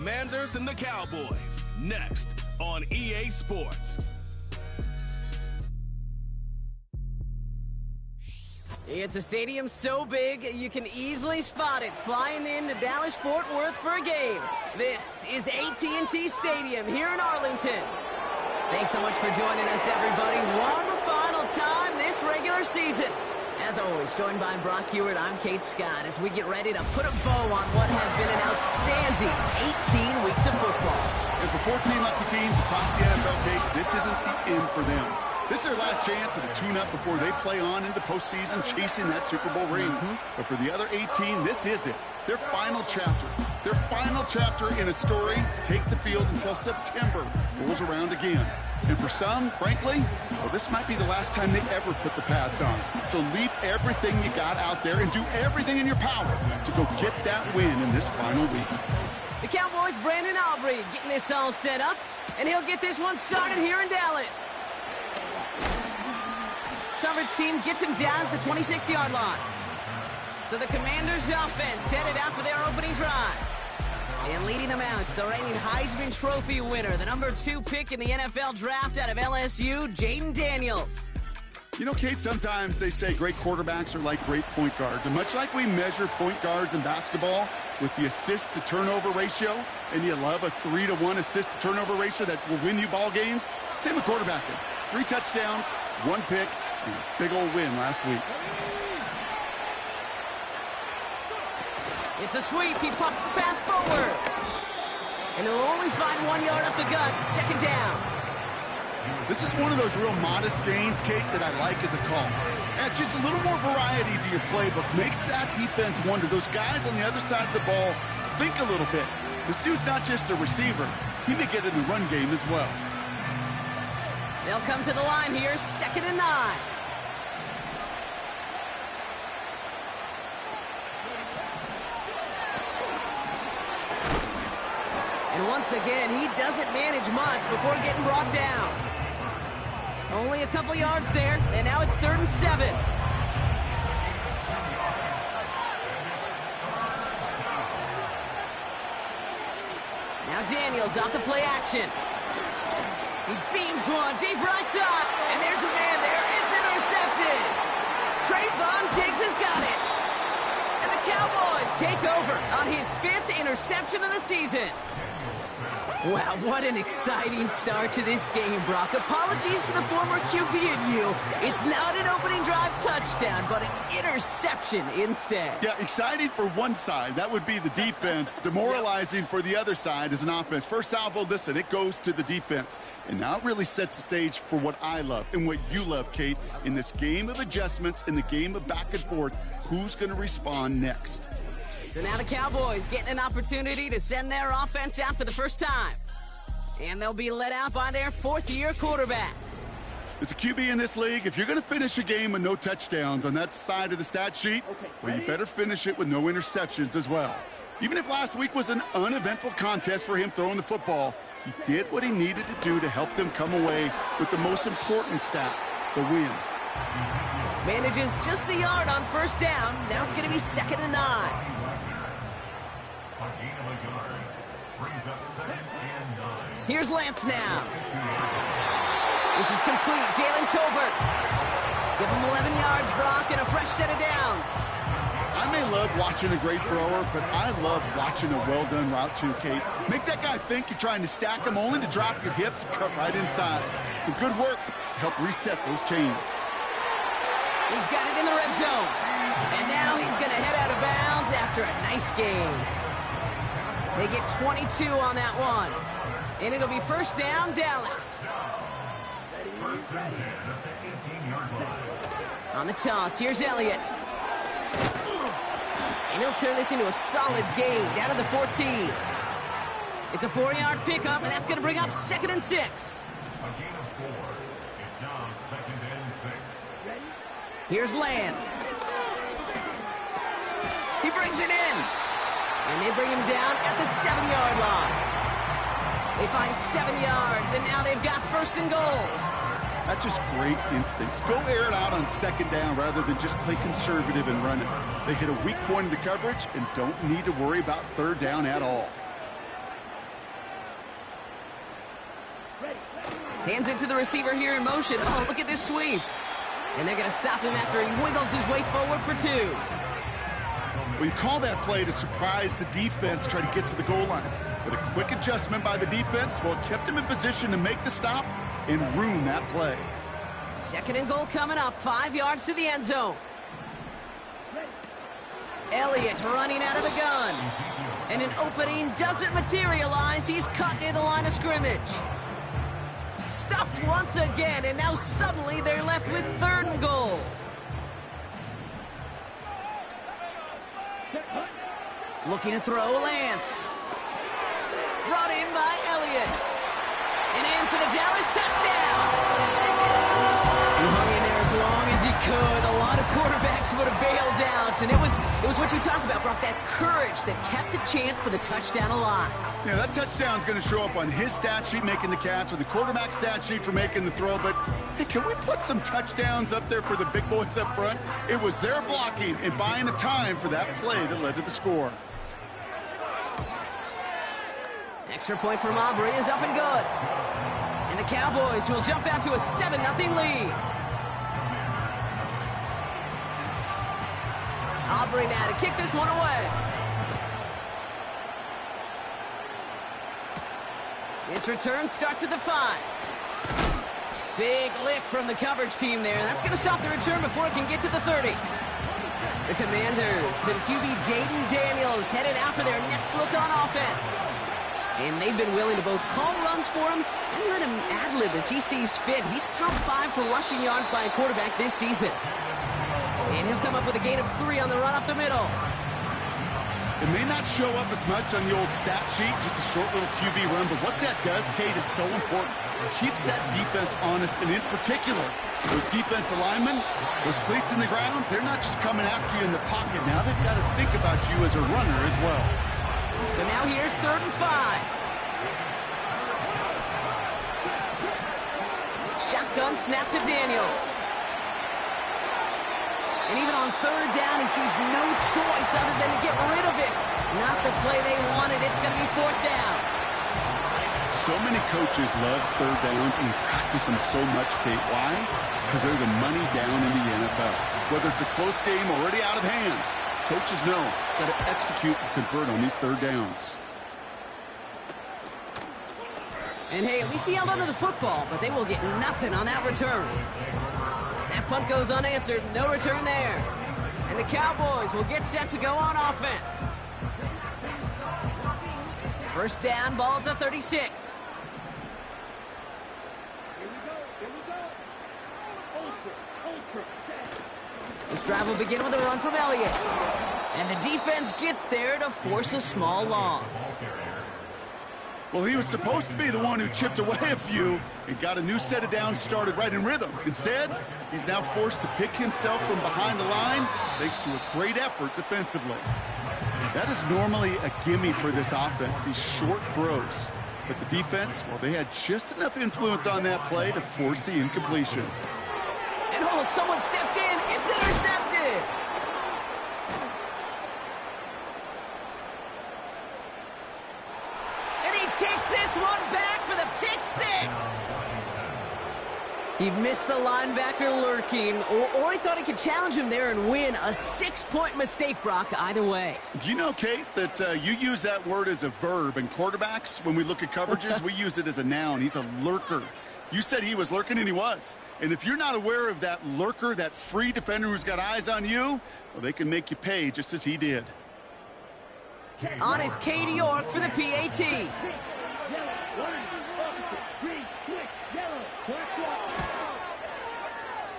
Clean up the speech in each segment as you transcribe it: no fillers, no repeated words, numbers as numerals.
Commanders and the Cowboys, next on EA Sports. It's a stadium so big you can easily spot it flying into Dallas-Fort Worth for a game. This is AT&T Stadium here in Arlington. Thanks so much for joining us, everybody. One final time this regular season. As always, joined by Brock Hewitt, I'm Kate Scott as we get ready to put a bow on what has been an outstanding 18 weeks of football. And for 14 lucky teams across the NFL, Kate, this isn't the end for them. This is their last chance at a tune-up before they play on into the postseason chasing that Super Bowl ring. But for the other 18, this is it. Their final chapter. Their final chapter in a story to take the field until September rolls around again. And for some, frankly, well, this might be the last time they ever put the pads on. So leave everything you got out there and do everything in your power to go get that win in this final week. The Cowboys' Brandon Aubrey getting this all set up, and he'll get this one started here in Dallas. Coverage team gets him down at the 26-yard line. So the Commanders' offense headed out for their opening drive. And leading them out is the reigning Heisman Trophy winner, the number 2 pick in the NFL draft out of LSU, Jaden Daniels. You know, Kate, sometimes they say great quarterbacks are like great point guards. And much like we measure point guards in basketball with the assist-to-turnover ratio, and you love a 3-to-1 assist-to-turnover ratio that will win you ball games, same with quarterbacking. 3 touchdowns, 1 pick, and a big old win last week. It's a sweep. He pops the pass forward. And he'll only find 1 yard up the gut. Second down. This is one of those real modest gains, Kate, that I like as a call. And it's just a little more variety to your playbook. Makes that defense wonder. Those guys on the other side of the ball think a little bit. This dude's not just a receiver. He may get in the run game as well. They'll come to the line here. 2nd and 9. And once again, he doesn't manage much before getting brought down. Only a couple yards there, and now it's 3rd and 7. Now Daniels off the play action. He beams one deep right side, and there's a man there. It's intercepted. Trayvon Diggs has got it. And the Cowboys take over on his 5th interception of the season. Wow, what an exciting start to this game, Brock. Apologies to the former QB and you. It's not an opening drive touchdown, but an interception instead. Yeah, exciting for one side. That would be the defense. Demoralizing for the other side as an offense. First salvo, listen, it goes to the defense. And now it really sets the stage for what I love and what you love, Kate. In this game of adjustments, in the game of back and forth, who's going to respond next? So now the Cowboys getting an opportunity to send their offense out for the first time. And they'll be led out by their 4th-year quarterback. As a QB in this league, if you're going to finish a game with no touchdowns on that side of the stat sheet, well, you better finish it with no interceptions as well. Even if last week was an uneventful contest for him throwing the football, he did what he needed to do to help them come away with the most important stat, the win. Manages just a yard on 1st down. Now it's going to be 2nd and 9. Here's Lance now. This is complete. Jalen Tolbert. Give him 11 yards, Brock, and a fresh set of downs. I may love watching a great thrower, but I love watching a well-done route too, Kate. Make that guy think you're trying to stack him only to drop your hips and cut right inside. Some good work to help reset those chains. He's got it in the red zone. And now he's going to head out of bounds after a nice game. They get 22 on that one. And it'll be 1st down, Dallas. On the toss, here's Elliott. And he'll turn this into a solid gain down to the 14. It's a 4-yard pickup, and that's going to bring up 2nd and 6. Here's Lance. He brings it in. And they bring him down at the 7-yard line. They find 7 yards, and now they've got 1st and goal. That's just great instincts. Go air it out on 2nd down rather than just play conservative and run it. They hit a weak point in the coverage and don't need to worry about 3rd down at all. Hands it to the receiver here in motion. Oh, look at this sweep. And they're going to stop him after he wiggles his way forward for 2. Well, you call that play to surprise the defense, try to get to the goal line. But a quick adjustment by the defense, well, it kept him in position to make the stop and ruin that play. 2nd and goal coming up, 5 yards to the end zone. Elliott running out of the gun. And an opening doesn't materialize. He's cut near the line of scrimmage. Stuffed once again, and now suddenly they're left with 3rd and goal. Looking to throw, Lance. Brought in by Elliott. And in for the Dallas touchdown. He hung in there as long as he could. A lot of quarterbacks would have bailed out. And it was what you talk about, Brock, that courage that kept a chance for the touchdown alive. Yeah, that touchdown's going to show up on his stat sheet making the catch or the quarterback stat sheet for making the throw. But, hey, can we put some touchdowns up there for the big boys up front? It was their blocking and buying of time for that play that led to the score. Extra point from Aubrey is up and good. And the Cowboys will jump out to a 7-0 lead. Aubrey now to kick this one away. This return starts at the 5. Big lick from the coverage team there. That's going to stop the return before it can get to the 30. The Commanders and QB Jaden Daniels headed out for their next look on offense. And they've been willing to both call runs for him and let him ad-lib as he sees fit. He's top 5 for rushing yards by a quarterback this season. And he'll come up with a gain of 3 on the run up the middle. It may not show up as much on the old stat sheet, just a short little QB run, but what that does, Kate, is so important. It keeps that defense honest, and in particular, those defensive linemen, those cleats in the ground, they're not just coming after you in the pocket. Now they've got to think about you as a runner as well. So now here's 3rd and 5. Shotgun snap to Daniels. And even on 3rd down, he sees no choice other than to get rid of it. Not the play they wanted. It's going to be 4th down. So many coaches love 3rd downs and practice them so much, Kate. Why? Because they're the money down in the NFL. Whether it's a close game already out of hand, coaches know got to execute and convert on these 3rd downs. And hey, at least he held onto the football, but they will get nothing on that return. That punt goes unanswered, no return there. And the Cowboys will get set to go on offense. 1st down, ball at the 36. This drive will begin with a run from Elliott. And the defense gets there to force a small loss. Well, he was supposed to be the one who chipped away a few and got a new set of downs started right in rhythm. Instead, he's now forced to pick himself from behind the line thanks to a great effort defensively. That is normally a gimme for this offense, these short throws. But the defense, well, they had just enough influence on that play to force the incompletion. And oh, someone stepped in. It's intercepted. And he takes this one back for the pick 6. He missed the linebacker lurking, or he thought he could challenge him there and win. A 6-point mistake, Brock, either way. Do you know, Kate, that you use that word as a verb, and quarterbacks, when we look at coverages, we use it as a noun. He's a lurker. You said he was lurking, and he was. And if you're not aware of that lurker, that free defender who's got eyes on you, well, they can make you pay just as he did. On is Katie York for the PAT.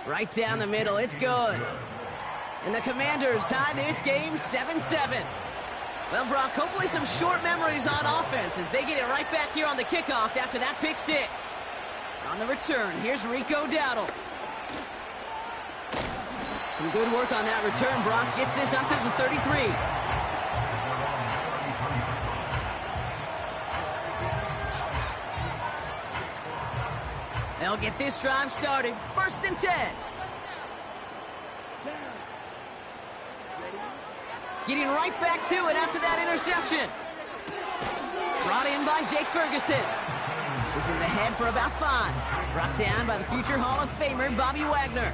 Right down the middle, it's good. And the Commanders tie this game 7-7. Well, Brock, hopefully some short memories on offense as they get it right back here on the kickoff after that pick 6. On the return, here's Rico Dowdle. Some good work on that return. Brock gets this up to the 33. They'll get this drive started. 1st and 10. Getting right back to it after that interception. Brought in by Jake Ferguson. This is ahead for about 5. Brought down by the future Hall of Famer, Bobby Wagner.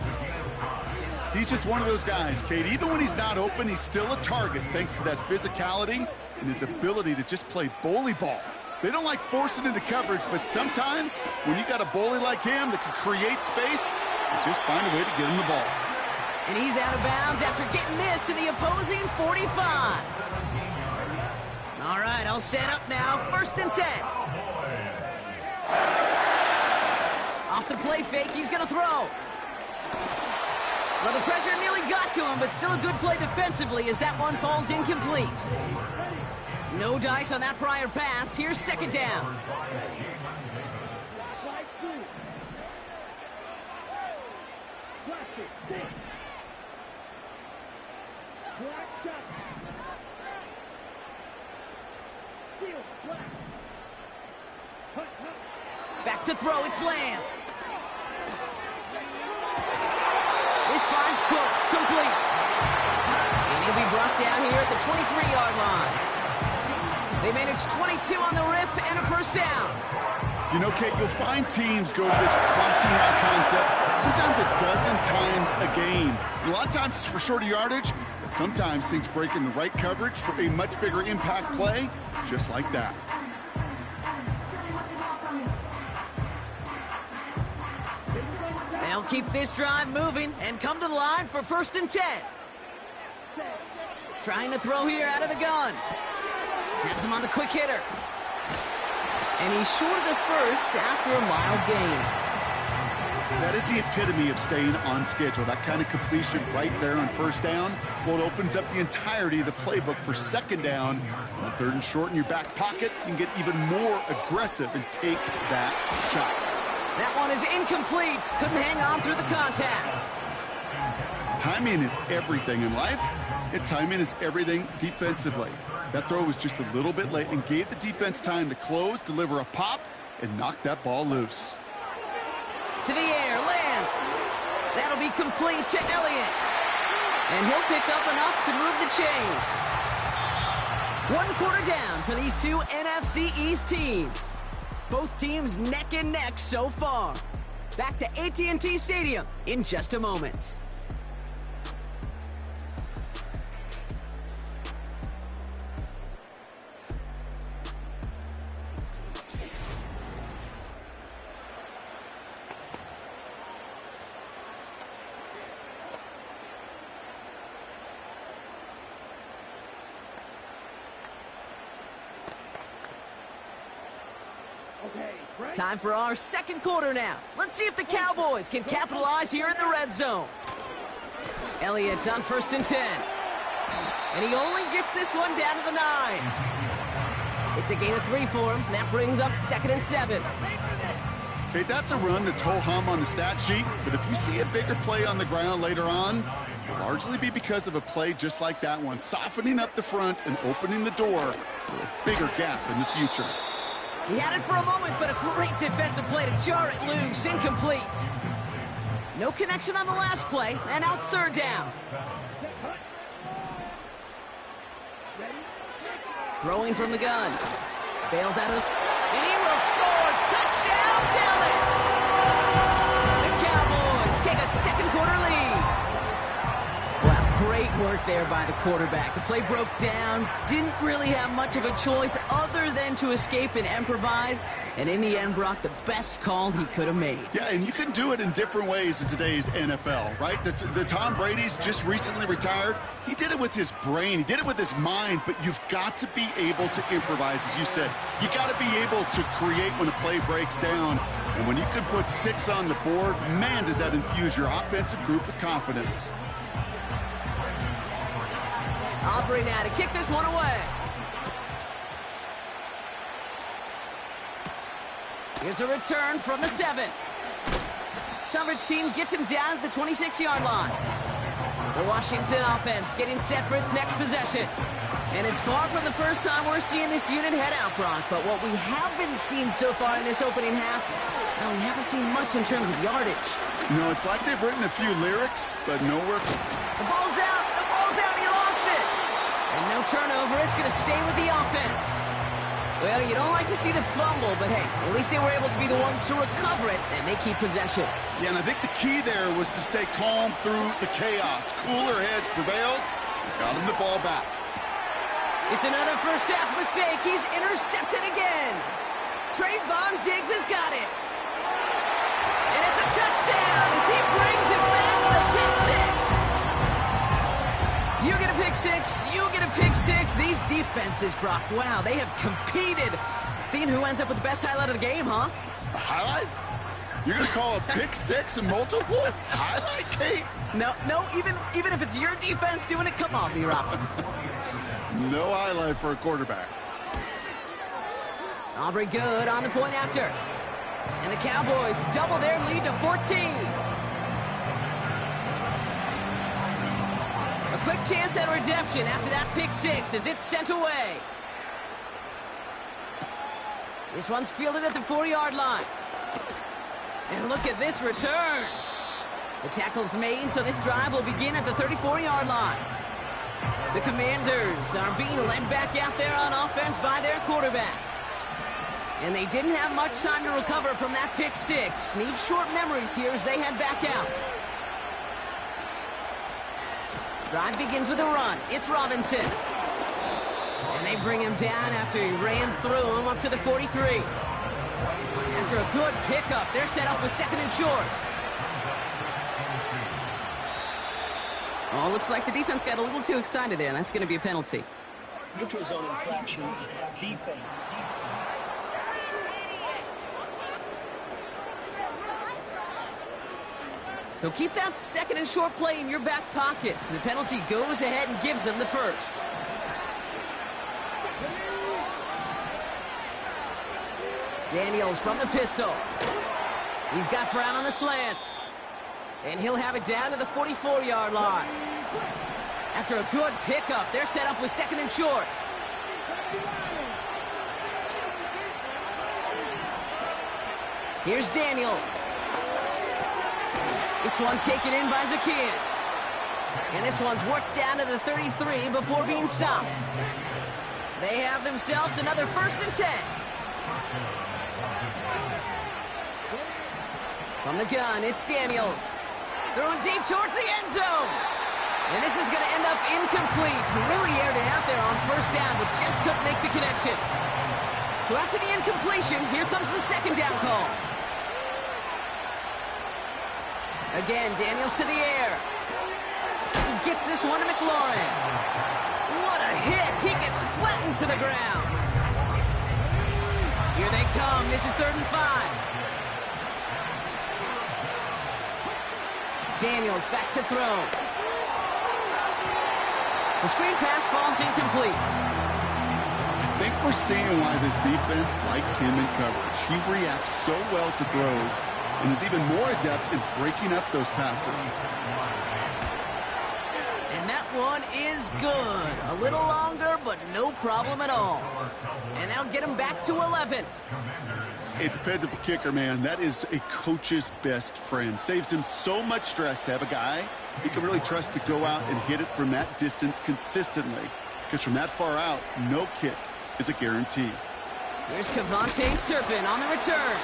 He's just one of those guys, Kate. Even when he's not open, he's still a target thanks to that physicality and his ability to just play bully ball. They don't like forcing into coverage, but sometimes when you got a bully like him that can create space, you just find a way to get him the ball. And he's out of bounds after getting this to the opposing 45. All right, all set up now. 1st and 10. Off the play fake, he's going to throw. Well, the pressure nearly got to him, but still a good play defensively as that one falls incomplete. No dice on that prior pass. Here's 2nd down. Back to throw, it's Lance. This finds Cooks, complete. And he'll be brought down here at the 23-yard line. They managed 22 on the rip and a 1st down. You know, Kate, you'll find teams go to this crossing route concept sometimes a dozen times a game. A lot of times it's for shorter yardage, but sometimes things break in the right coverage for a much bigger impact play, just like that. They'll keep this drive moving and come to the line for 1st and 10. Trying to throw here out of the gun. Has him on the quick hitter. And he's short of the 1st after a mild gain. That is the epitome of staying on schedule. That kind of completion right there on 1st down. Well, it opens up the entirety of the playbook for 2nd down. On the 3rd and short in your back pocket, you can get even more aggressive and take that shot. That one is incomplete. Couldn't hang on through the contact. Timing is everything in life, and timing is everything defensively. That throw was just a little bit late and gave the defense time to close, deliver a pop, and knock that ball loose. To the air, Lance. That'll be complete to Elliott. And he'll pick up enough to move the chains. 1 quarter down for these two NFC East teams. Both teams neck and neck so far. Back to AT&T Stadium in just a moment. Time for our 2nd quarter now. Let's see if the Cowboys can capitalize here in the red zone. Elliott's on 1st and 10. And he only gets this one down to the 9. It's a gain of 3 for him. That brings up 2nd and 7. Okay, that's a run that's ho-hum on the stat sheet, but if you see a bigger play on the ground later on, it'll largely be because of a play just like that one, softening up the front and opening the door for a bigger gap in the future. He had it for a moment, but a great defensive play to jar it loose. Incomplete. No connection on the last play, and now it's 3rd down. Throwing from the gun. Bails out of the... And he will score. Touchdown, Dallas! The Cowboys take a 2nd quarter lead. Wow, great work there by the quarterback. The play broke down. Didn't really have much of a choice other than to escape and improvise. And in the end, brought the best call he could have made. Yeah, and you can do it in different ways in today's NFL, right? The Tom Brady's just recently retired. He did it with his brain. He did it with his mind, but you've got to be able to improvise, as you said. You got to be able to create when a play breaks down. And when you can put 6 on the board, man, does that infuse your offensive group with confidence. Aubrey now to kick this one away. Here's a return from the 7. Coverage team gets him down at the 26-yard line. The Washington offense getting set for its next possession. And it's far from the first time we're seeing this unit head out, Brock. But what we haven't seen so far in this opening half, well, we haven't seen much in terms of yardage. You know, it's like they've written a few lyrics, but nowhere. The ball's out. The ball's out. He lost it. And no turnover. It's going to stay with the offense. Well, you don't like to see the fumble, but hey, at least they were able to be the ones to recover it, and they keep possession. Yeah, and I think the key there was to stay calm through the chaos. Cooler heads prevailed, got him the ball back. It's another first half mistake. He's intercepted again. Trayvon Diggs has got it. And it's a touchdown as he brings it back with a pick six. You get a pick six, you get a pick six. These defenses, Brock, wow, they have competed. Seeing who ends up with the best highlight of the game, huh? A highlight? You're going to call a pick six and multiple? Highlight, Kate? No, even if it's your defense doing it, come on, B-Rock. No highlight for a quarterback. Aubrey good on the point after. And the Cowboys double their lead to 14. A quick chance at redemption after that pick six as it's sent away. This one's fielded at the 4-yard line. And look at this return. The tackle's made, so this drive will begin at the 34-yard line. The Commanders are being led back out there on offense by their quarterback. And they didn't have much time to recover from that pick six. Need short memories here as they head back out. Drive begins with a run. It's Robinson. And they bring him down after he ran through him up to the 43. After a good pickup, they're set up with second and short. Oh, looks like the defense got a little too excited there, and that's going to be a penalty. Neutral zone infraction, defense. So keep that second and short play in your back pocket. So the penalty goes ahead and gives them the first. Daniels from the pistol. He's got Brown on the slant. And he'll have it down to the 44-yard line. After a good pickup, they're set up with second and short. Here's Daniels. This one taken in by Zacchaeus. And this one's worked down to the 33 before being stopped. They have themselves another 1st and 10. From the gun, it's Daniels. Throwing deep towards the end zone. And this is going to end up incomplete. He really aired it out there on 1st down, but just couldn't make the connection. So after the incompletion, here comes the 2nd down call. Again, Daniels to the air. He gets this one to McLaurin. What a hit. He gets flattened to the ground. Here they come. This is 3rd and 5. Daniels back to throw. The screen pass falls incomplete. I think we're seeing why this defense likes him in coverage. He reacts so well to throws and is even more adept in breaking up those passes. And that one is good. A little longer, but no problem at all. And that'll get him back to 11. A dependable kicker, man. That is a coach's best friend. Saves him so much stress to have a guy he can really trust to go out and hit it from that distance consistently. Because from that far out, no kick is a guarantee. Here's Kavontae Turpin on the return.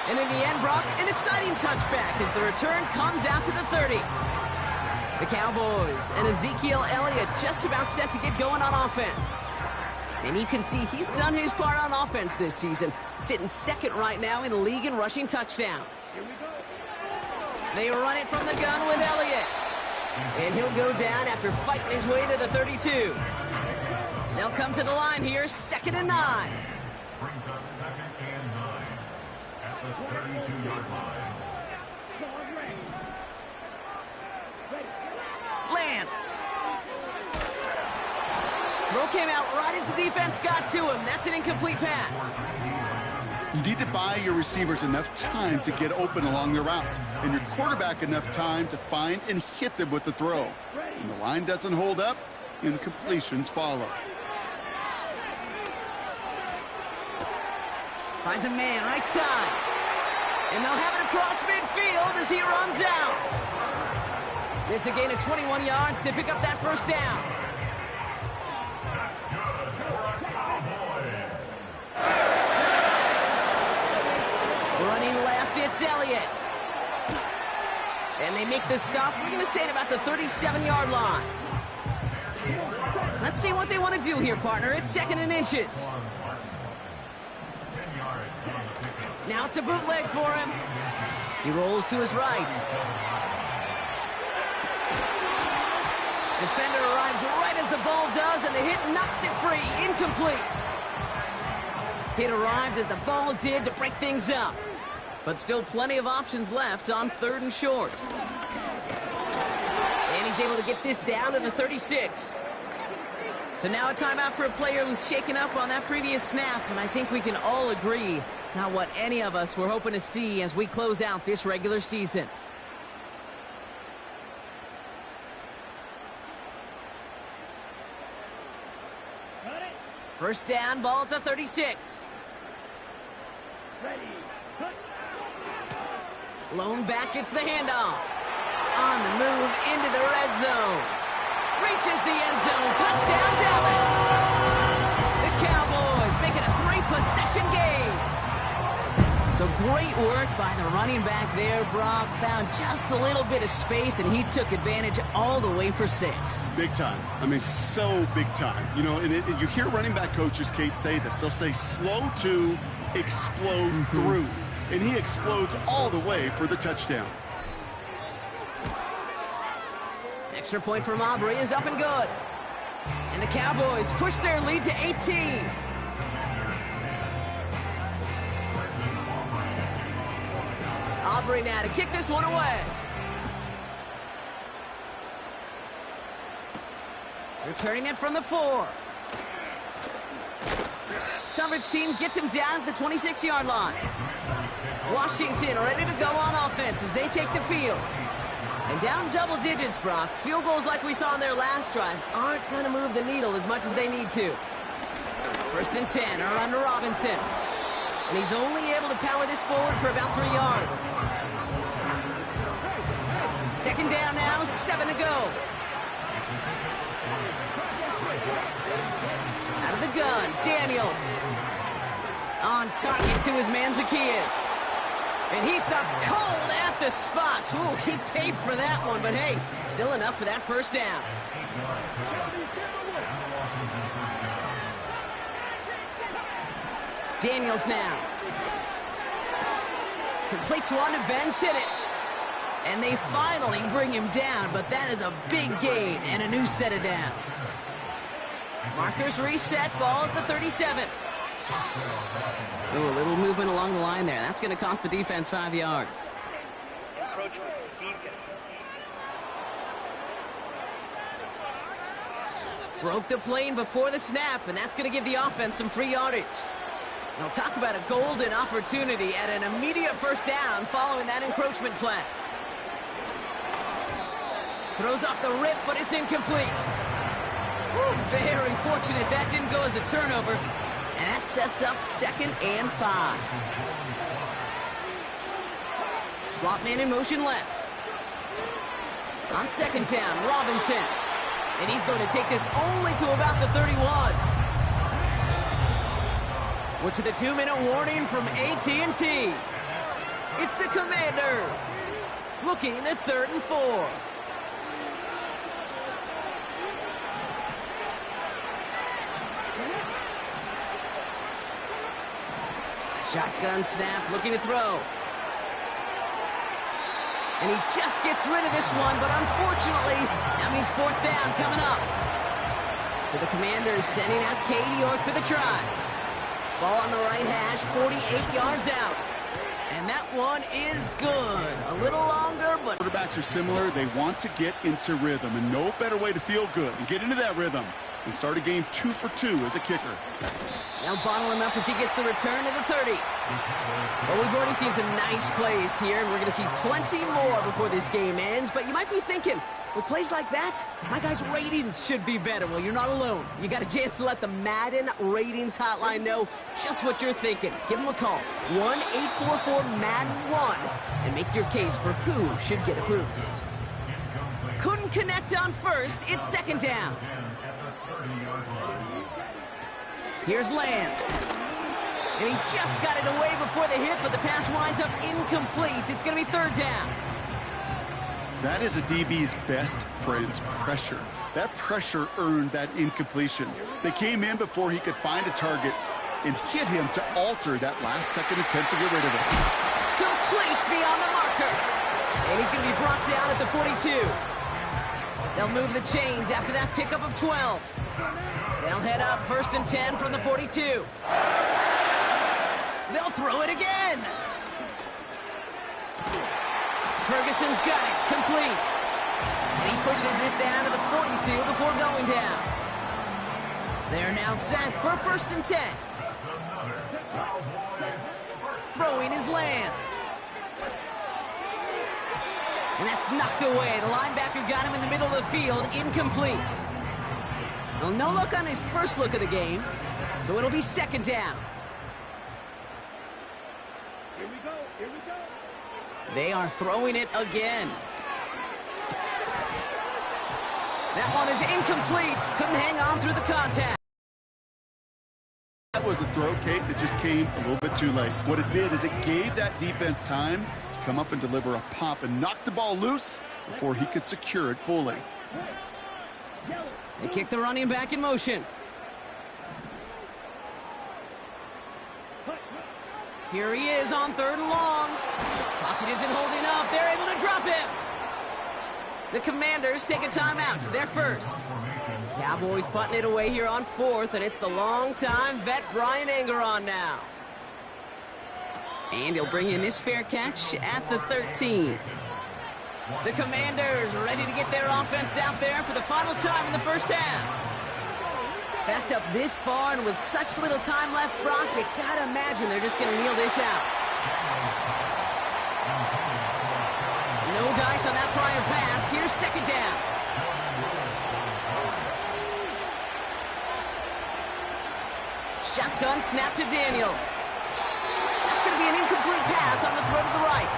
And in the end, Brock, an exciting touchback as the return comes out to the 30. The Cowboys and Ezekiel Elliott just about set to get going on offense. And you can see he's done his part on offense this season, sitting 2nd right now in the league in rushing touchdowns. They run it from the gun with Elliott. And he'll go down after fighting his way to the 32. They'll come to the line here, 2nd and 9. Brings us 2nd and 9 at the 32-yard line. Lance. Throw came out right as the defense got to him. That's an incomplete pass. You need to buy your receivers enough time to get open along the route, and your quarterback enough time to find and hit them with the throw. When the line doesn't hold up, incompletions follow. Finds a man right side. And they'll have it across midfield as he runs out. It's a gain of 21 yards to pick up that 1st down. left, it's Elliott. And they make the stop, we're going to say, at about the 37-yard line. Let's see what they want to do here, partner. It's 2nd and inches. Now it's a bootleg for him. He rolls to his right. Defender arrives right as the ball does, and the hit knocks it free. Incomplete. Hit arrived as the ball did to break things up. But still plenty of options left on 3rd and short. And he's able to get this down to the 36. So now a timeout for a player who's shaken up on that previous snap, and I think we can all agree not what any of us were hoping to see as we close out this regular season. First down, ball at the 36. Lone back gets the handoff. On the move into the red zone. Reaches the end zone. Touchdown, Dallas. The Cowboys make it a 3-possession game. So great work by the running back there, Brock. Found just a little bit of space, and he took advantage all the way for 6. Big time. I mean, so big time. You know, and you hear running back coaches, Kate, say this. They'll say slow to explode through. And he explodes all the way for the touchdown. Extra point from Aubrey is up and good. And the Cowboys push their lead to 18. Aubrey now to kick this one away. Returning it from the 4. Coverage team gets him down at the 26-yard line. Washington ready to go on offense as they take the field. And down double digits, Brock. Field goals like we saw in their last drive aren't going to move the needle as much as they need to. 1st and 10 are under Robinson. And he's only able to power this forward for about 3 yards. 2nd down now, 7 to go. Out of the gun, Daniels. On target to his man, Zacchaeus. And he stopped cold at the spot. Ooh, he paid for that one, but hey, still enough for that 1st down. Daniels now. Completes one to Ben Sinnott. And they finally bring him down, but that is a big gain and a new set of downs. Markers reset, ball at the 37. Ooh, a little movement along the line there. That's going to cost the defense 5 yards. Broke the plane before the snap, and that's going to give the offense some free yardage. I'll talk about a golden opportunity at an immediate 1st down following that encroachment flag. Throws off the rip, but it's incomplete. Woo, very fortunate that didn't go as a turnover. And that sets up 2nd and 5. Slot man in motion left. On 2nd down, Robinson. And he's going to take this only to about the 31. We're to the 2-minute warning from AT&T. It's the Commanders looking at 3rd and 4. Shotgun snap, looking to throw. And he just gets rid of this one, but unfortunately, that means 4th down coming up. So the Commanders sending out Katie York for the try. Ball on the right hash, 48 yards out. And that one is good. A little longer, but... Quarterbacks are similar. They want to get into rhythm, and no better way to feel good and get into that rhythm and start a game 2 for 2 as a kicker. They'll bottle him up as he gets the return to the 30. Well, we've already seen some nice plays here, and we're going to see plenty more before this game ends. But you might be thinking, with plays like that, my guys' ratings should be better. Well, you're not alone. You got a chance to let the Madden Ratings Hotline know just what you're thinking. Give them a call, 1-844-MADDEN-1, and make your case for who should get a boost. Couldn't connect on 1st. It's 2nd down. Here's Lance. And he just got it away before the hit, but the pass winds up incomplete. It's going to be third down. That is a DB's best friend, pressure. That pressure earned that incompletion. They came in before he could find a target and hit him to alter that last-second attempt to get rid of it. Complete beyond the marker. And he's going to be brought down at the 42. They'll move the chains after that pickup of 12. They'll head up 1st and 10 from the 42. They'll throw it again. Ferguson's got it, complete. And he pushes this down to the 42 before going down. They're now set for 1st and 10. Throwing his lands. And that's knocked away. The linebacker got him in the middle of the field, incomplete. Well, no look on his first look of the game, so it'll be 2nd down. Here we go, here we go. They are throwing it again. That one is incomplete. Couldn't hang on through the contact. That was a throw, Kate, that just came a little bit too late. What it did is it gave that defense time to come up and deliver a pop and knock the ball loose before he could secure it fully. They kick the running back in motion. Here he is on 3rd and long. Pocket isn't holding up. They're able to drop him. The Commanders take a timeout. It's their first. Cowboys putting it away here on 4th, and it's the long-time vet Brian Anger on now. And he'll bring in this fair catch at the 13. The Commanders ready to get their offense out there for the final time in the first half. Backed up this far, and with such little time left, Brock, you gotta imagine they're just gonna kneel this out. No dice on that prior pass. Here's 2nd down. Shotgun snap to Daniels. That's going to be an incomplete pass on the throw to the right.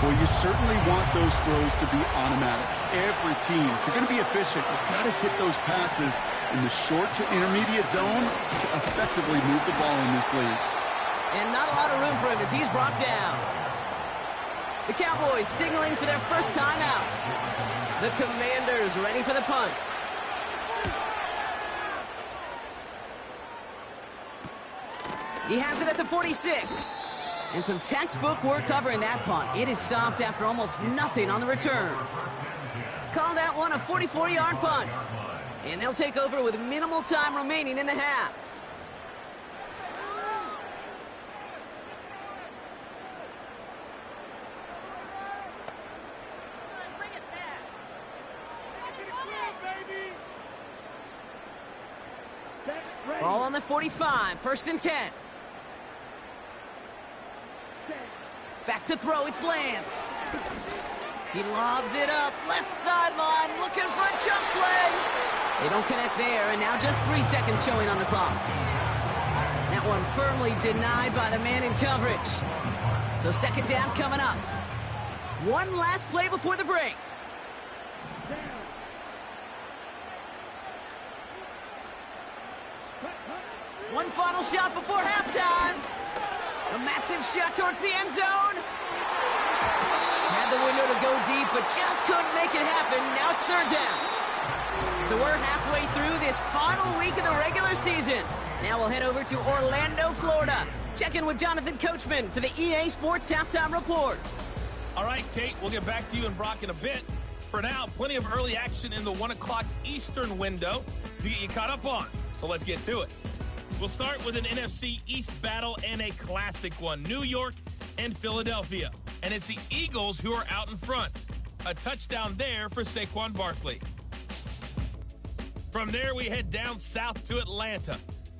Well, you certainly want those throws to be automatic. Every team, if you're going to be efficient, you've got to hit those passes in the short to intermediate zone to effectively move the ball in this league. And not a lot of room for him as he's brought down. The Cowboys signaling for their first time out. The Commanders ready for the punt. He has it at the 46. And some textbook work covering that punt. It is stopped after almost nothing on the return. Call that one a 44-yard punt. And they'll take over with minimal time remaining in the half. Ball on the 45, 1st and 10. Back to throw, it's Lance. He lobs it up, left sideline, looking for a jump play. They don't connect there, and now just 3 seconds showing on the clock. That one firmly denied by the man in coverage. So 2nd down coming up. One last play before the break. One final shot before halftime. A massive shot towards the end zone. Had the window to go deep, but just couldn't make it happen. Now it's 3rd down. So we're halfway through this final week of the regular season. Now we'll head over to Orlando, Florida. Check in with Jonathan Coachman for the EA Sports Halftime Report. All right, Kate, we'll get back to you and Brock in a bit. For now, plenty of early action in the 1 o'clock Eastern window to get you caught up on. So let's get to it. We'll start with an NFC East battle and a classic one, New York and Philadelphia. And it's the Eagles who are out in front. A touchdown there for Saquon Barkley. From there, we head down south to Atlanta.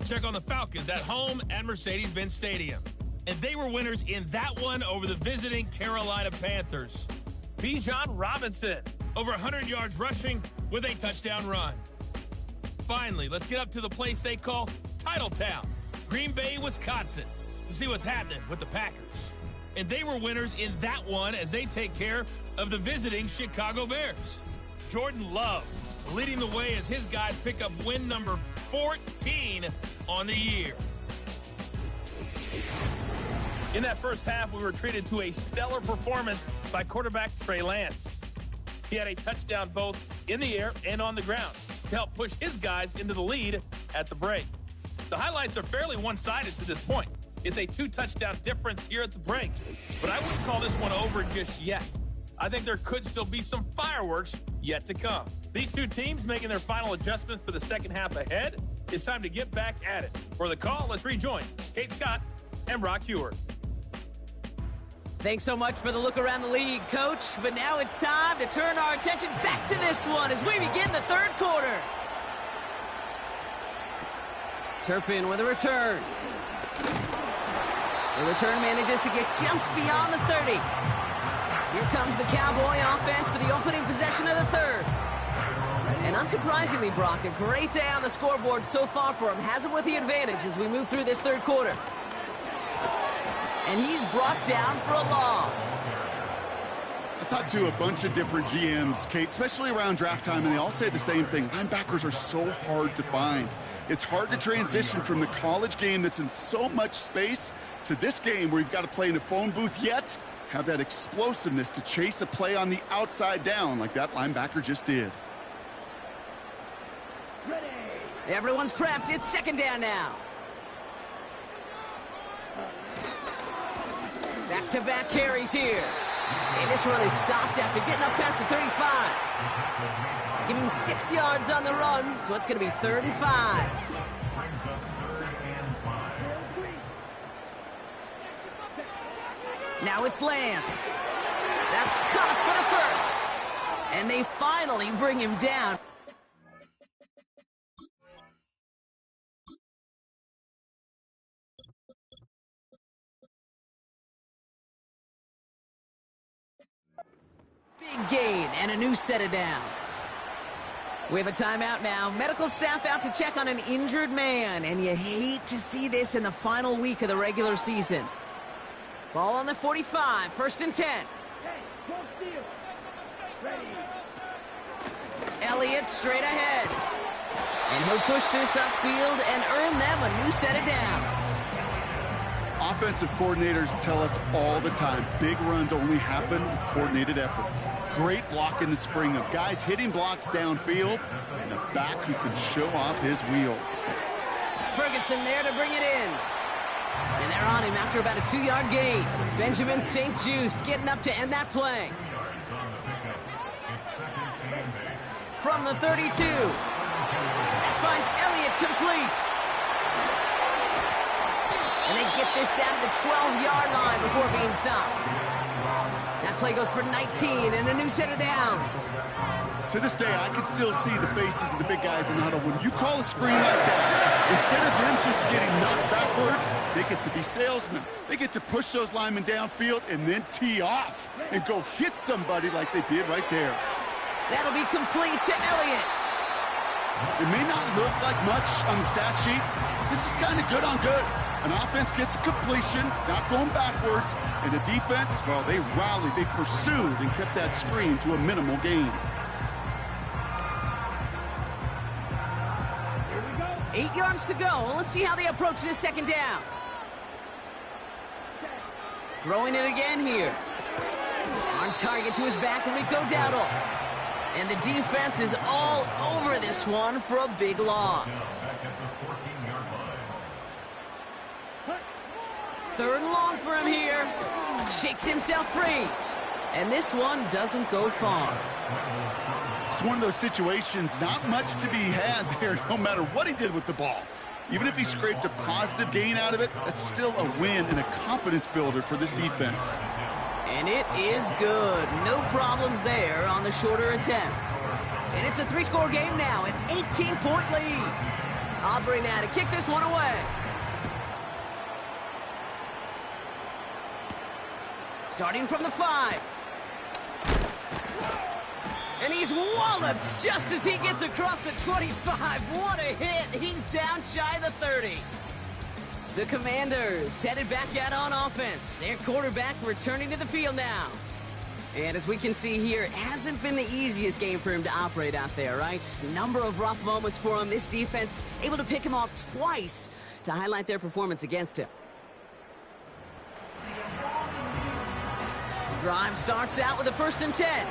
Check on the Falcons at home at Mercedes-Benz Stadium. And they were winners in that one over the visiting Carolina Panthers. Bijan Robinson, over 100 yards rushing with a touchdown run. Finally, let's get up to the place they call Titletown, Green Bay, Wisconsin, to see what's happening with the Packers. And they were winners in that one as they take care of the visiting Chicago Bears. Jordan Love leading the way as his guys pick up win number 14 on the year. In that first half, we were treated to a stellar performance by quarterback Trey Lance. He had a touchdown both in the air and on the ground to help push his guys into the lead at the break. The highlights are fairly one-sided to this point. It's a 2-touchdown difference here at the break, but I wouldn't call this one over just yet. I think there could still be some fireworks yet to come. These two teams making their final adjustments for the second half ahead. It's time to get back at it. For the call, let's rejoin Kate Scott and Brock Hewer. Thanks so much for the look around the league, Coach. But now it's time to turn our attention back to this one as we begin the third quarter. Turpin with a return. The return manages to get just beyond the 30. Here comes the Cowboy offense for the opening possession of the third. And unsurprisingly, Brock, a great day on the scoreboard so far for him. Has him with the advantage as we move through this third quarter. And he's brought down for a loss. I talked to a bunch of different GMs, Kate, especially around draft time, and they all say the same thing. Linebackers are so hard to find. It's hard to transition from the college game that's in so much space to this game where you've got to play in a phone booth, yet have that explosiveness to chase a play on the outside down like that linebacker just did. Ready. Everyone's prepped. It's second down now. Back-to-back carries here. And this one is stopped after getting up past the 35. Giving 6 yards on the run, so it's going to be 3rd and 5. Now it's Lance. That's caught for the first. And they finally bring him down. Big gain and a new set of downs. We have a timeout now. Medical staff out to check on an injured man, and you hate to see this in the final week of the regular season. Ball on the 45, 1st and 10. Hey, don't steal. Ready. Elliott straight ahead. And he'll push this upfield and earn them a new set of downs. Offensive coordinators tell us all the time, big runs only happen with coordinated efforts. Great block in the spring of guys hitting blocks downfield and a back who can show off his wheels. Ferguson there to bring it in. And they're on him after about a 2-yard gain. Benjamin St. Just getting up to end that play. From the 32. That finds Elliott complete. And they get this down to the 12-yard line before being stopped. That play goes for 19 and a new set of downs. To this day, I can still see the faces of the big guys in the huddle. When you call a screen like that, instead of them just getting knocked backwards, they get to be salesmen. They get to push those linemen downfield and then tee off and go hit somebody like they did right there. That'll be complete to Elliott. It may not look like much on the stat sheet, but this is kind of good on good. An offense gets completion, not going backwards, and the defense, well, they rallied, they pursued, and kept that screen to a minimal gain. 8 yards to go. Let's see how they approach this second down. Throwing it again here. On target to his back, Rico Dowdle. And the defense is all over this one for a big loss. 3rd and long for him here. Shakes himself free. And this one doesn't go far. It's one of those situations, not much to be had there no matter what he did with the ball. Even if he scraped a positive gain out of it, that's still a win and a confidence builder for this defense. And it is good. No problems there on the shorter attempt. And it's a 3-score game now, an 18-point lead. Aubrey now to kick this one away. Starting from the 5. And he's walloped just as he gets across the 25. What a hit. He's down shy of the 30. The Commanders headed back out on offense. Their quarterback returning to the field now. And as we can see here, it hasn't been the easiest game for him to operate out there, right? Number of rough moments for him. This defense able to pick him off twice to highlight their performance against him. Drive starts out with a 1st and 10.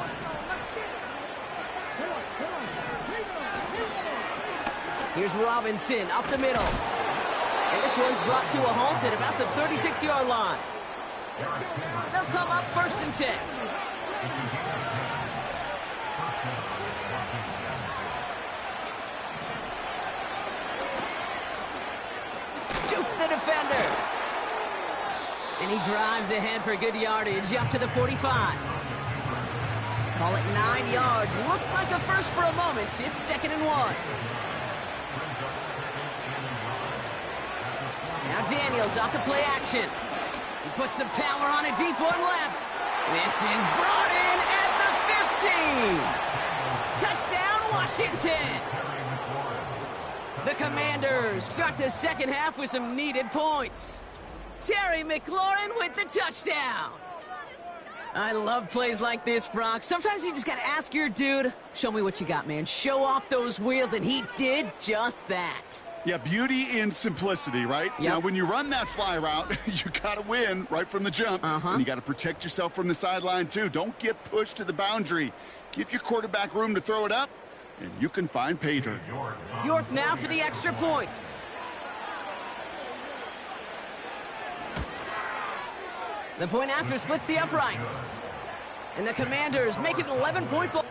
Here's Robinson up the middle. And this one's brought to a halt at about the 36-yard line. They'll come up 1st and 10. Juke the defender. And he drives ahead for good yardage up to the 45. Call it 9 yards. Looks like a first for a moment. It's 2nd and 1. Now Daniels off the play action. He puts some power on a deep one left. This is brought in at the 15. Touchdown, Washington. The Commanders start the second half with some needed points. Terry McLaurin with the touchdown. I love plays like this, Brock. Sometimes you just got to ask your dude, show me what you got, man. Show off those wheels, and he did just that. Yeah, beauty in simplicity, right? Yep. Now, when you run that fly route, you got to win right from the jump. And you got to protect yourself from the sideline, too. Don't get pushed to the boundary. Give your quarterback room to throw it up, and you can find pay dirt. York now for the extra point. The point after splits the uprights. And the Commanders make it an 11-point ball.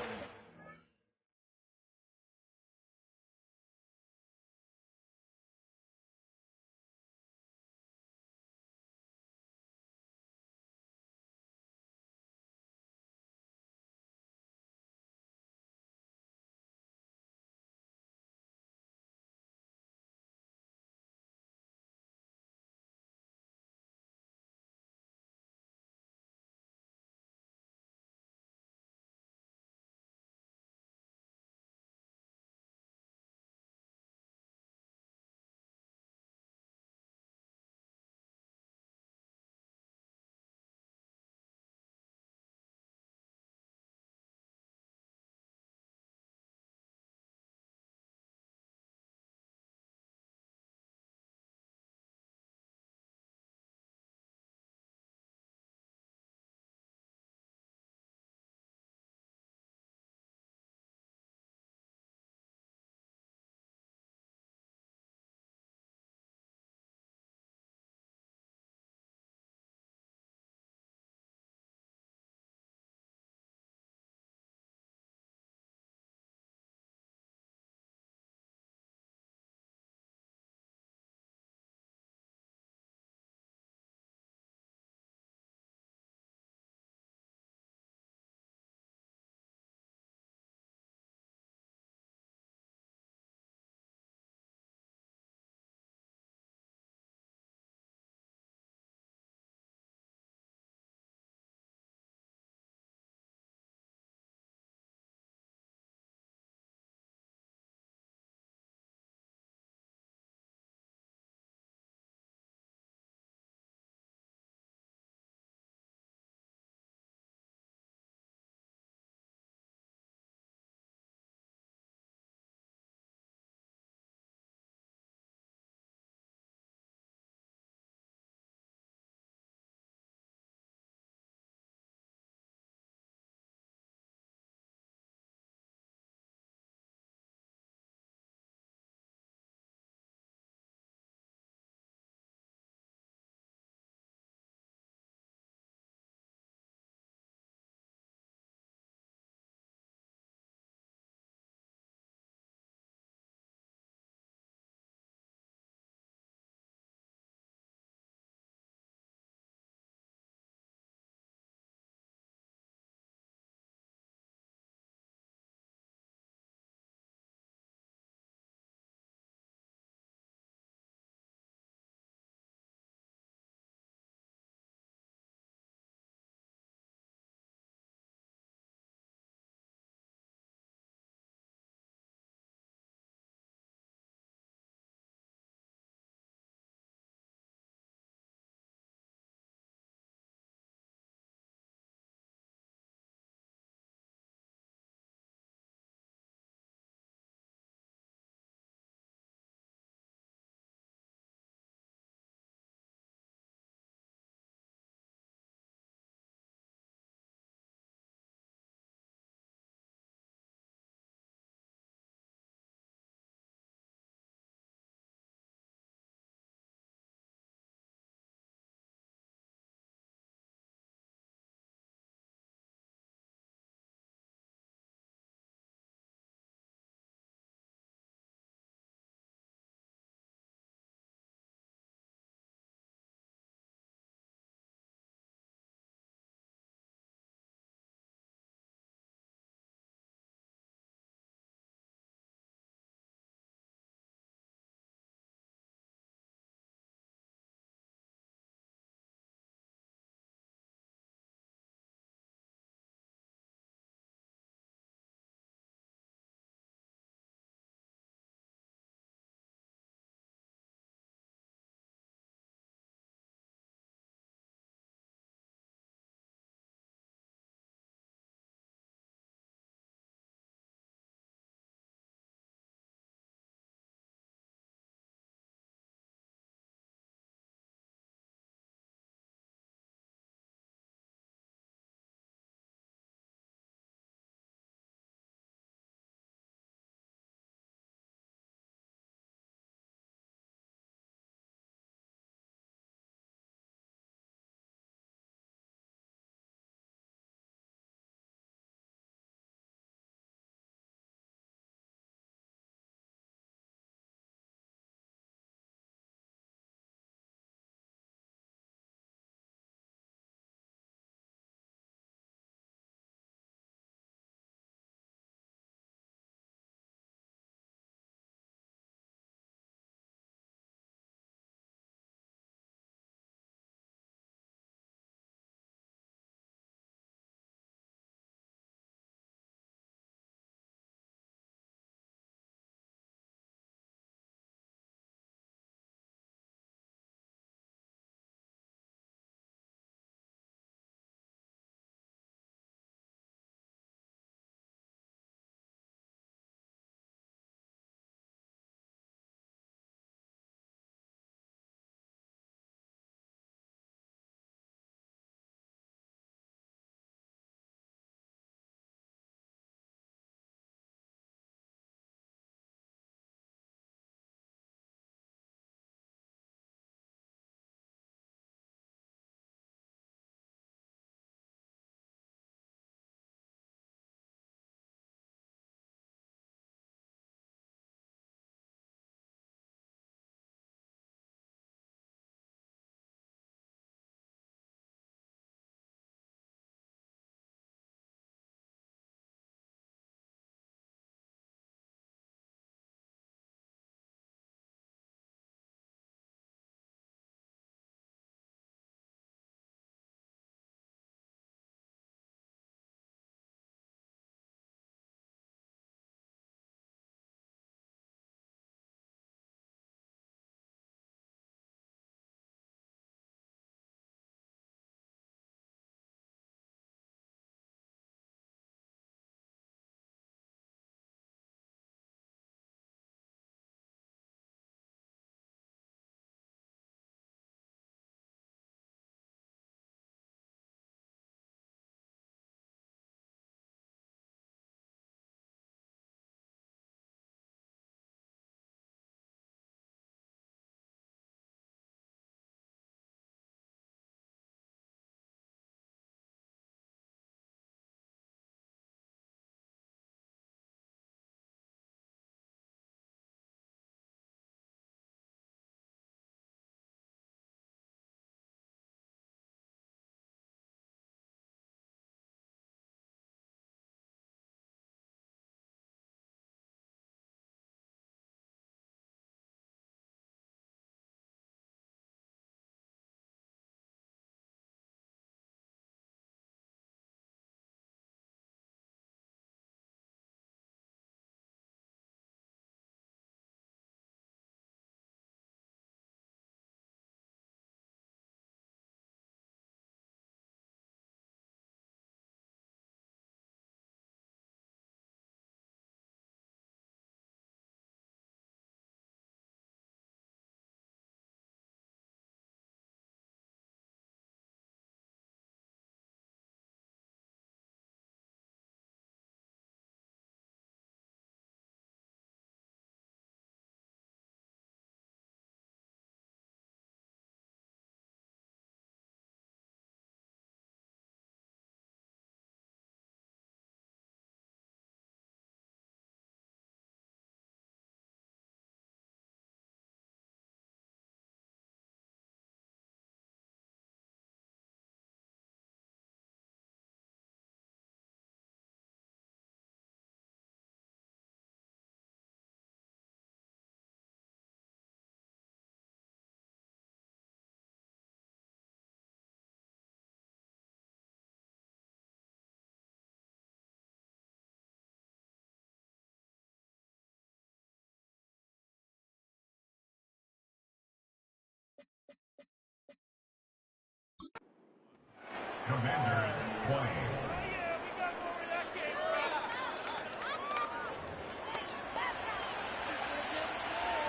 Commanders 20.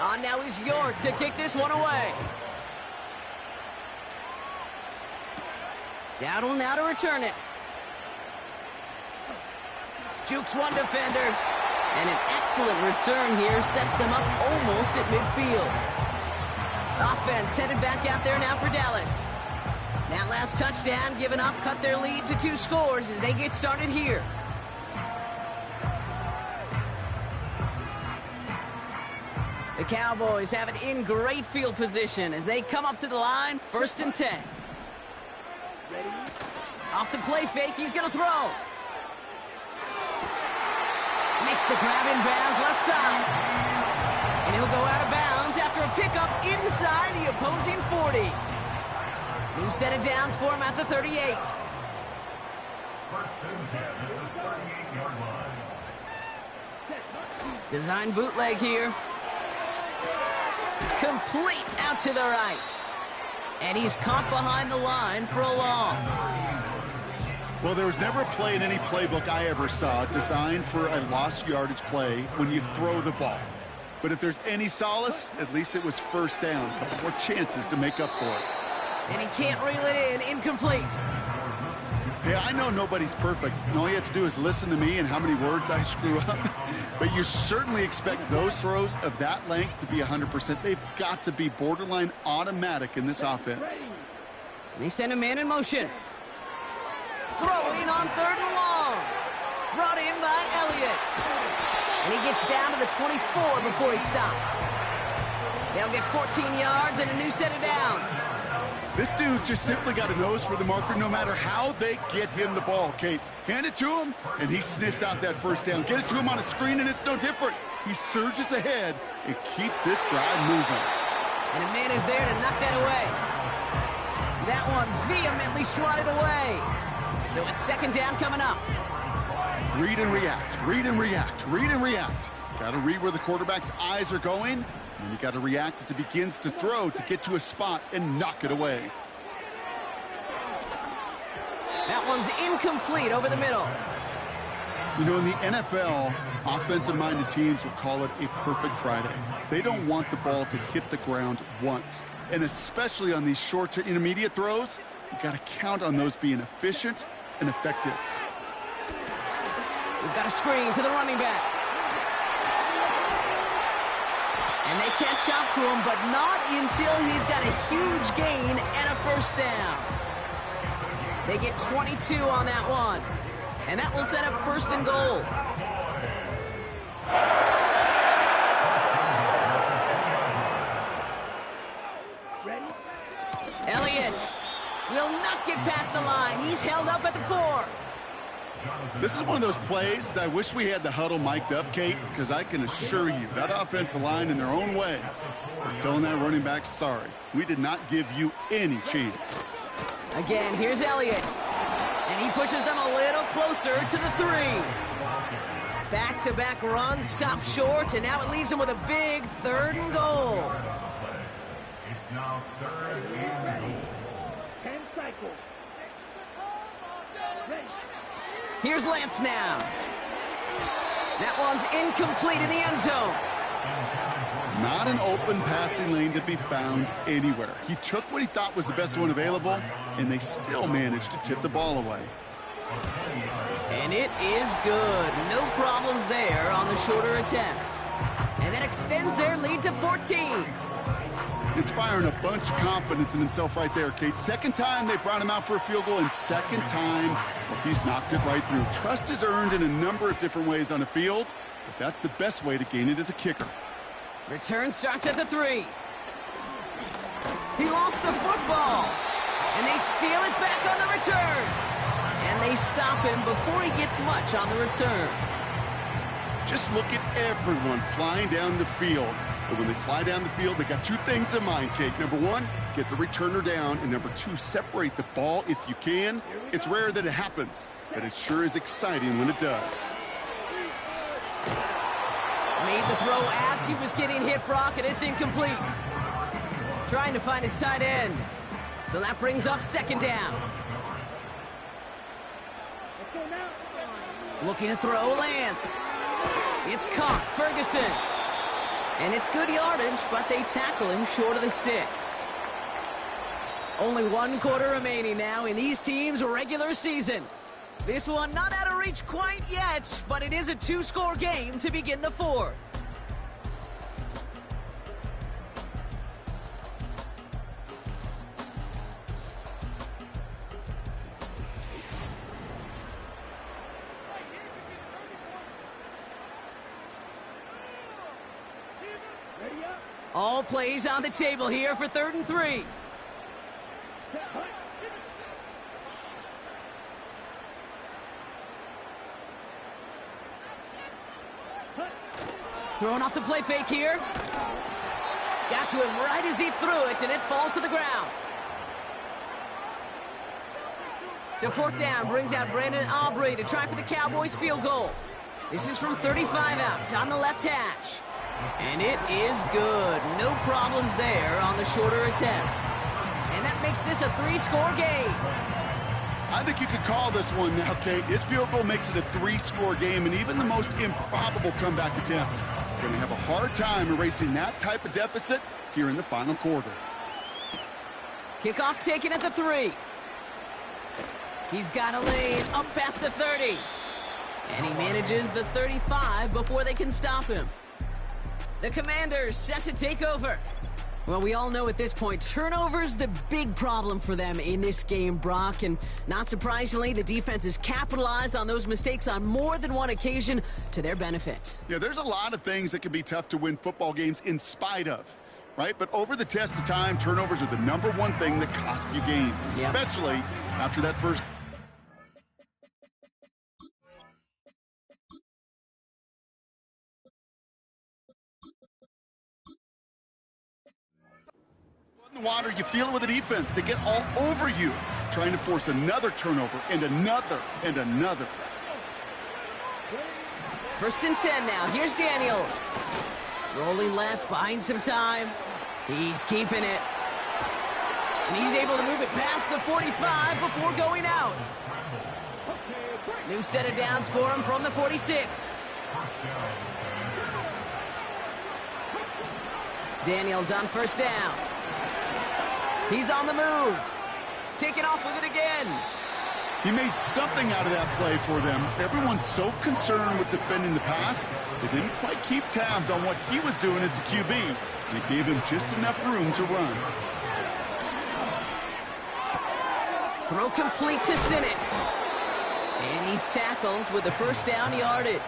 On now is York to kick this one away. Dowdle now to return it. Jukes one defender. And an excellent return here sets them up almost at midfield. Offense headed back out there now for Dallas. That last touchdown given up cut their lead to 2 scores as they get started here. The Cowboys have it in great field position as they come up to the line, 1st and 10. Off the play fake, he's going to throw. Makes the grab in bounds left side. And he'll go out of bounds after a pickup inside the opposing 40. New set of downs for him at the 38. 1st and 10 at the 38-yard line. Design bootleg here. Complete out to the right. And he's caught behind the line for a loss. Well, there was never a play in any playbook I ever saw designed for a lost yardage play when you throw the ball. But if there's any solace, at least it was 1st down. A couple more chances to make up for it. And he can't reel it in. Incomplete. Hey, I know nobody's perfect, and all you have to do is listen to me and how many words I screw up. But you certainly expect those throws of that length to be 100%. They've got to be borderline automatic in this offense. They send a man in motion. Throwing on 3rd and long. Brought in by Elliott. And he gets down to the 24 before he stopped. They'll get 14 yards and a new set of downs. This dude's just simply got a nose for the marker no matter how they get him the ball, Kate. Hand it to him, and he sniffs out that 1st down. Get it to him on a screen, and it's no different. He surges ahead and keeps this drive moving. And a man is there to knock that away. That one vehemently swatted away. So it's 2nd down coming up. Read and react, read and react, read and react. Got to read where the quarterback's eyes are going. And you got to react as it begins to throw to get to a spot and knock it away. That one's incomplete over the middle. You know, in the NFL, offensive-minded teams will call it a perfect Friday. They don't want the ball to hit the ground once. And especially on these short to intermediate throws, you got to count on those being efficient and effective. We've got a screen to the running back. And they catch up to him, but not until he's got a huge gain and a 1st down. They get 22 on that one. And that will set up 1st and goal. Elliott will not get past the line. He's held up at the 4. This is one of those plays that I wish we had the huddle mic'd up, Kate, because I can assure you that offensive line in their own way is telling that running back, sorry, we did not give you any chance. Again, here's Elliott. And he pushes them a little closer to the 3. Back-to-back runs, stop short, and now it leaves him with a big 3rd and goal. It's now 3rd and goal. 10 cycles. Ready. Here's Lance now. That one's incomplete in the end zone. Not an open passing lane to be found anywhere. He took what he thought was the best one available, and they still managed to tip the ball away. And it is good. No problems there on the shorter attempt. And that extends their lead to 14. Inspiring a bunch of confidence in himself right there, Kate. 2nd time they brought him out for a field goal, and 2nd time, well, he's knocked it right through. Trust is earned in a number of different ways on the field, but that's the best way to gain it as a kicker. Return starts at the 3. He lost the football. And they steal it back on the return. And they stop him before he gets much on the return. Just look at everyone flying down the field. But when they fly down the field, they got 2 things in mind, Kate. Number 1, get the returner down. And number 2, separate the ball if you can. It's rare that it happens, but it sure is exciting when it does. Made the throw as he was getting hit, Brock, and it's incomplete. Trying to find his tight end. So that brings up 2nd down. Looking to throw Lance. It's caught, Ferguson. And it's good yardage, but they tackle him short of the sticks. Only 1 quarter remaining now in these teams' regular season. This one not out of reach quite yet, but it is a 2-score game to begin the 4th. All plays on the table here for 3rd and 3. Throwing off the play fake here. Got to him right as he threw it, and it falls to the ground. So 4th down brings out Brandon Aubrey to try for the Cowboys field goal. This is from 35 out on the left hash. And it is good. No problems there on the shorter attempt. And that makes this a 3-score game. I think you could call this one now, Kate. His field goal makes it a 3-score game, and even the most improbable comeback attempts are going to have a hard time erasing that type of deficit here in the final quarter. Kickoff taken at the 3. He's got a lane up past the 30. And he manages the 35 before they can stop him. The Commanders set to take over. Well, we all know at this point, turnovers the big problem for them in this game, Brock. And not surprisingly, the defense has capitalized on those mistakes on more than one occasion to their benefit. Yeah, there's a lot of things that can be tough to win football games in spite of, right? But over the test of time, turnovers are the #1 thing that cost you games, especially after that first. In the water, you feel it with the defense. They get all over you, trying to force another turnover and another and another. 1st and 10 now. Here's Daniels. Rolling left, buying some time. He's keeping it. And he's able to move it past the 45 before going out. New set of downs for him from the 46. Daniels on 1st down. He's on the move. Taking off with it again. He made something out of that play for them. Everyone's so concerned with defending the pass, they didn't quite keep tabs on what he was doing as a QB, and it gave him just enough room to run. Throw complete to Sinnott. And he's tackled with the 1st down yardage.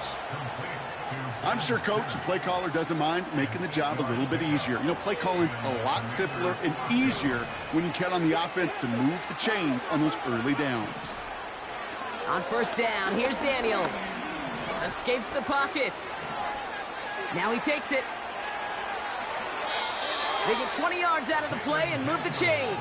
I'm sure Coach and play caller doesn't mind making the job a little bit easier. You know, play calling's a lot simpler and easier when you count on the offense to move the chains on those early downs. On 1st down, here's Daniels. Escapes the pocket. Now he takes it. They get 20 yards out of the play and move the chains.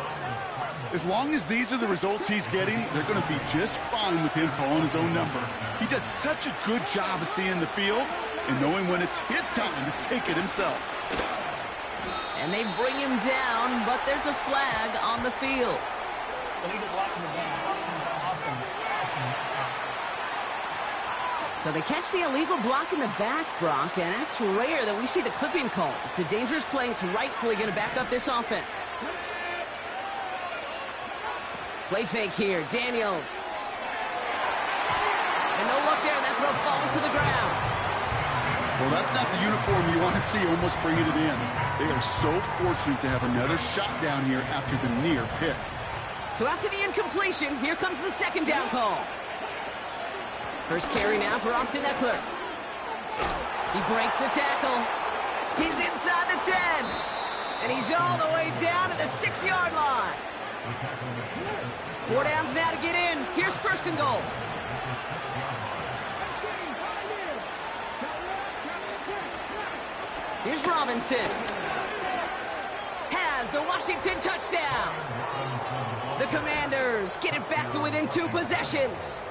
As long as these are the results he's getting, they're going to be just fine with him calling his own number. He does such a good job of seeing the field and knowing when it's his time to take it himself. And they bring him down, but there's a flag on the field. Illegal blocking the offense. So they catch the illegal block in the back, Brock, and that's rare that we see the clipping call. It's a dangerous play. It's rightfully going to back up this offense. Play fake here, Daniels. And no luck there, that throw falls to the ground. Well, that's not the uniform you want to see almost bringing it in. They are so fortunate to have another shot down here after the near pick. So after the incompletion, here comes the 2nd down call. First carry now for Austin Eckler. He breaks the tackle. He's inside the 10. And he's all the way down to the 6-yard line. 4 downs now to get in. Here's 1st and goal. Here's Robinson. Has the Washington touchdown. The Commanders get it back to within 2 possessions.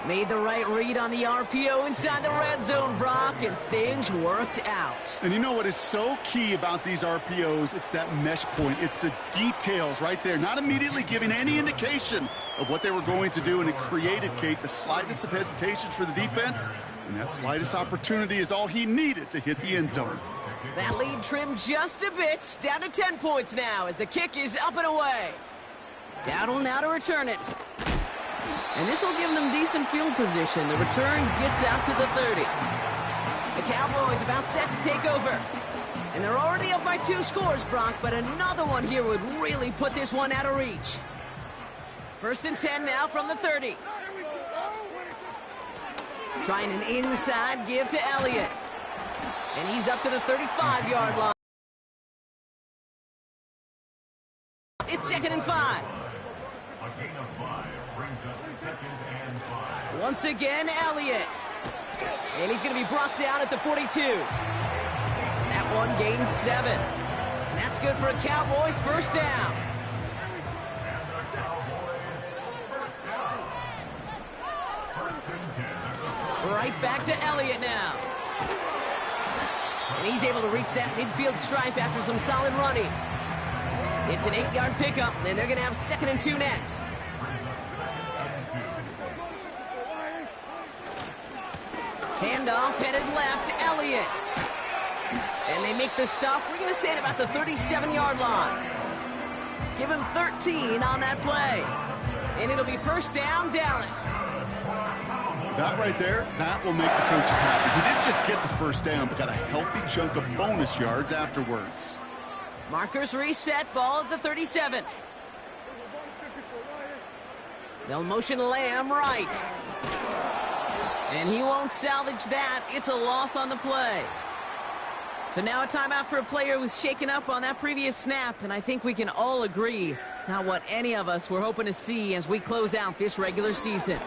Made the right read on the RPO inside the red zone, Brock, and things worked out. And you know what is so key about these RPOs? It's that mesh point. It's the details right there. Not immediately giving any indication of what they were going to do, and it created, Kate, the slightest of hesitations for the defense, and that slightest opportunity is all he needed to hit the end zone. That lead trimmed just a bit, down to 10 points now as the kick is up and away. Dowdle now to return it. And this will give them decent field position. The return gets out to the 30. The Cowboys about set to take over. And they're already up by 2 scores, Brock, but another one here would really put this one out of reach. 1st and 10 now from the 30. Trying an inside give to Elliott. And he's up to the 35-yard line. It's 2nd and 5. A gain of 5 brings up 2nd and 5. Once again, Elliott. And he's going to be brought down at the 42. That one gains 7. And that's good for a Cowboys first down. And the Cowboys first down. 1st and 10. Right back to Elliott now. And he's able to reach that midfield stripe after some solid running. It's an 8-yard pickup, and they're going to have 2nd and 2 next. Handoff headed left, Elliott. And they make the stop. We're going to say it about the 37-yard line. Give him 13 on that play. And it'll be first down, Dallas. That right there, that will make the coaches happy. He didn't just get the first down, but got a healthy chunk of bonus yards afterwards. Markers reset, ball at the 37. They'll motion Lamb right. And he won't salvage that. It's a loss on the play. So now a timeout for a player who was shaken up on that previous snap, and I think we can all agree not what any of us were hoping to see as we close out this regular season.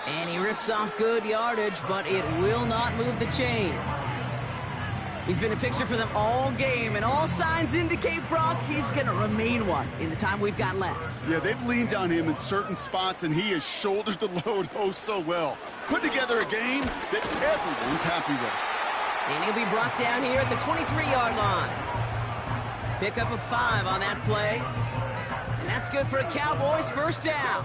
And he rips off good yardage, but it will not move the chains. He's been a fixture for them all game, and all signs indicate, Brock, he's going to remain one in the time we've got left. Yeah, they've leaned on him in certain spots, and he has shouldered the load oh so well. Put together a game that everyone's happy with. And he'll be brought down here at the 23-yard line. Pick up a 5 on that play. And that's good for a Cowboys first down.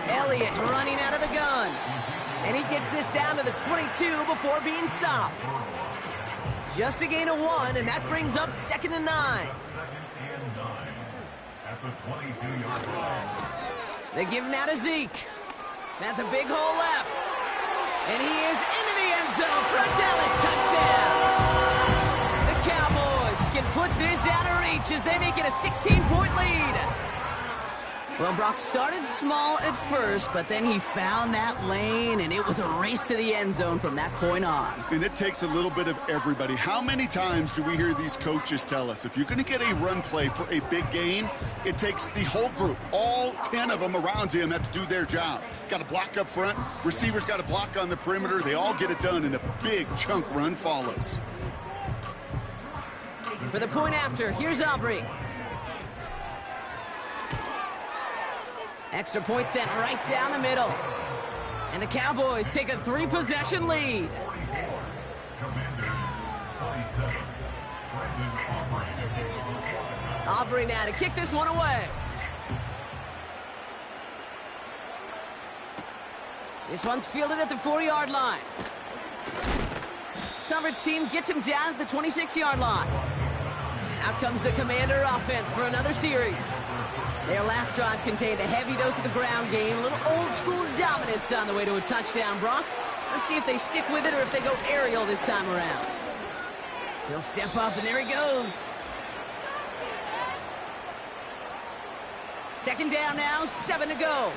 Elliott running out of the gun. And he gets this down to the 22 before being stopped. Just a gain of 1, and that brings up 2nd and 9. 2nd and 9 at the 22-yard line. They give him now to Zeke. That's a big hole left. And he is into the end zone for a Dallas touchdown. The Cowboys can put this out of reach as they make it a 16-point lead. Well, Brock started small at first, but then he found that lane, and it was a race to the end zone from that point on. And it takes a little bit of everybody. How many times do we hear these coaches tell us, if you're going to get a run play for a big gain, it takes the whole group. All 10 of them around him have to do their job. Got to block up front. Receivers got to block on the perimeter. They all get it done, and a big chunk run follows. For the point after, here's Aubrey. Extra point sent right down the middle. And the Cowboys take a 3-possession lead. Aubrey now to kick this one away. This one's fielded at the 4-yard line. Coverage team gets him down at the 26-yard line. Out comes the Commander offense for another series. Their last drive contained a heavy dose of the ground game, a little old-school dominance on the way to a touchdown, Brock. Let's see if they stick with it or if they go aerial this time around. He'll step up, and there he goes. 2nd down now, 7 to go.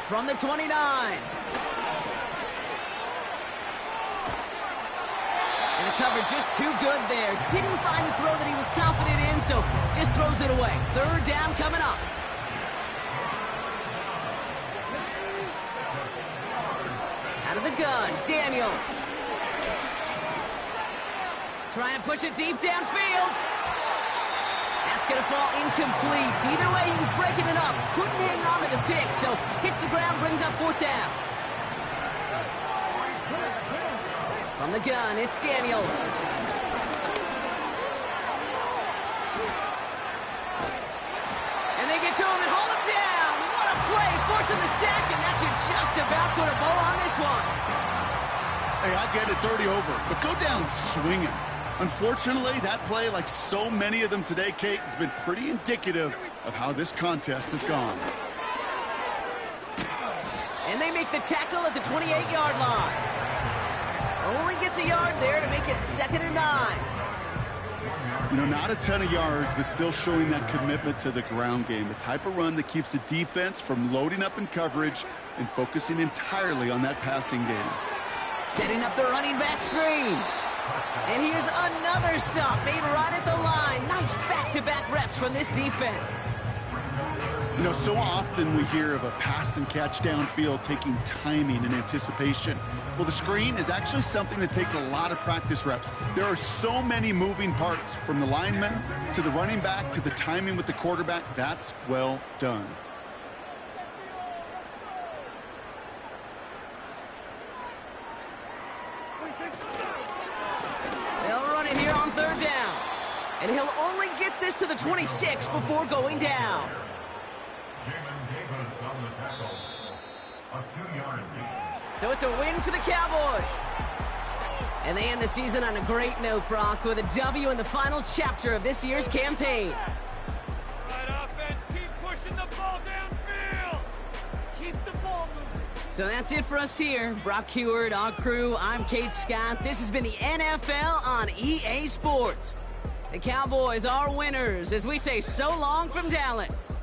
From the 29. And the cover just too good there. Didn't find the throw that he was confident in, so just throws it away. 3rd down coming up. Out of the gun, Daniels. Trying to push it deep downfield. That's going to fall incomplete. Either way, he was breaking it up. Couldn't hang on to the pick, so hits the ground, brings up 4th down. From the gun, it's Daniels. And they get to him and haul him down. What a play, forcing the sack, and that should just about put a bow on this one. Hey, I get it's already over, but go down swinging. Unfortunately, that play, like so many of them today, Kate, has been pretty indicative of how this contest has gone. And they make the tackle at the 28-yard line. Only gets a yard there to make it 2nd and 9. You know, not a ton of yards, but still showing that commitment to the ground game. The type of run that keeps the defense from loading up in coverage and focusing entirely on that passing game. Setting up the running back screen. And here's another stop made right at the line. Nice back-to-back reps from this defense. You know, so often we hear of a pass and catch downfield taking timing and anticipation. Well, the screen is actually something that takes a lot of practice reps. There are so many moving parts, from the lineman to the running back to the timing with the quarterback. That's well done. They'll run it here on 3rd down. And he'll only get this to the 26 before going down. On the tackle, a 2-yard gain. So it's a win for the Cowboys. And they end the season on a great note, Brock, with a W in the final chapter of this year's campaign. Right offense, keep pushing the ball downfield. Keep the ball moving. So that's it for us here. Brock Heward, our crew, I'm Kate Scott. This has been the NFL on EA Sports. The Cowboys are winners as we say so long from Dallas.